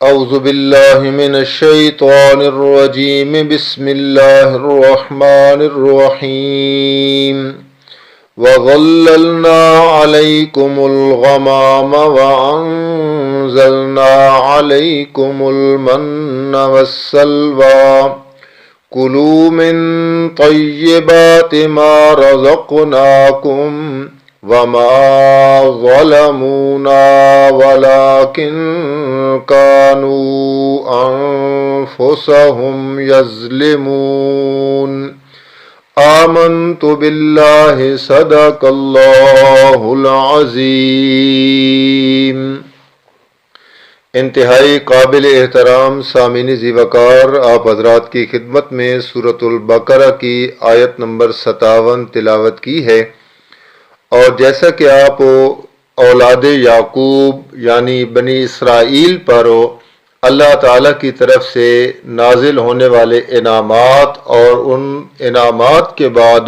أعوذ بالله من الشيطان الرجيم بسم الله الرحمن الرحيم وظللنا عليكم الغمام وأنزلنا عليكم المن والسلوى كلوا من طيبات ما رزقناكم وما ظلمونا ولكن كانوا أنفسهم يظلمون آمنت بالله صدق الله العظیم۔ انتہائی قابل احترام سامعین ذی وقار، آپ حضرات کی خدمت میں سورۃ البقرہ کی آیت نمبر 57 تلاوت کی ہے، اور جیسا کہ آپ اولاد یعقوب یعنی بنی اسرائیل پر اللہ تعالیٰ کی طرف سے نازل ہونے والے انعامات اور ان انعامات کے بعد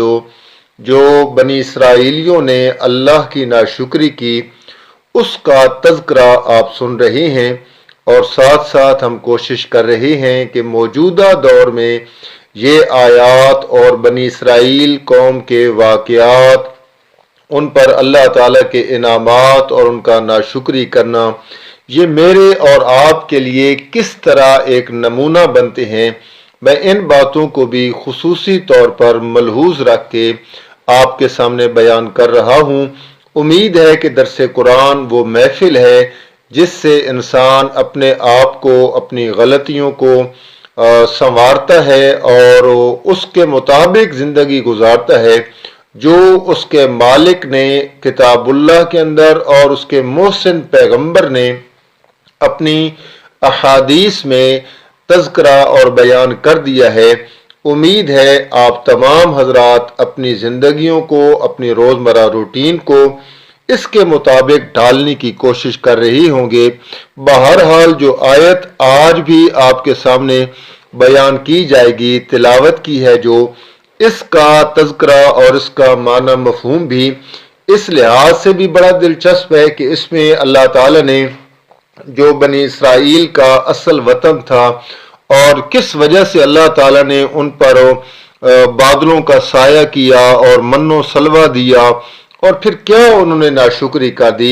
جو بنی اسرائیلیوں نے اللہ کی ناشکری کی اس کا تذکرہ آپ سن رہے ہیں، اور ساتھ ساتھ ہم کوشش کر رہے ہیں کہ موجودہ دور میں یہ آیات اور بنی اسرائیل قوم کے واقعات، ان پر اللہ تعالیٰ کے انعامات اور ان کا ناشکری کرنا، یہ میرے اور آپ کے لیے کس طرح ایک نمونہ بنتے ہیں، میں ان باتوں کو بھی خصوصی طور پر ملحوظ رکھ کے آپ کے سامنے بیان کر رہا ہوں۔ امید ہے کہ درس قرآن وہ محفل ہے جس سے انسان اپنے آپ کو، اپنی غلطیوں کو سنوارتا ہے اور اس کے مطابق زندگی گزارتا ہے جو اس کے مالک نے کتاب اللہ کے اندر اور اس کے محسن پیغمبر نے اپنی احادیث میں تذکرہ اور بیان کر دیا ہے۔ امید ہے آپ تمام حضرات اپنی زندگیوں کو، اپنی روزمرہ روٹین کو اس کے مطابق ڈالنے کی کوشش کر رہی ہوں گے۔ بہرحال جو آیت آج بھی آپ کے سامنے بیان کی جائے گی، تلاوت کی ہے جو، اس کا تذکرہ اور اس کا معنی مفہوم بھی اس لحاظ سے بھی بڑا دلچسپ ہے کہ اس میں اللہ تعالیٰ نے جو بنی اسرائیل کا اصل وطن تھا اور کس وجہ سے اللہ تعالیٰ نے ان پر بادلوں کا سایہ کیا اور من و سلوہ دیا اور پھر کیا انہوں نے ناشکری کر دی،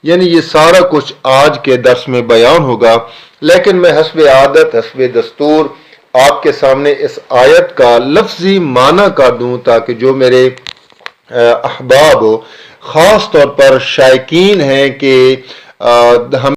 یعنی یہ سارا کچھ آج کے درس میں بیان ہوگا، لیکن میں حسب عادت، حسب دستور آپ کے سامنے اس آیت کا لفظی معنی کر دوں تاکہ جو میرے احباب خاص طور پر شائقین ہیں کہ ہم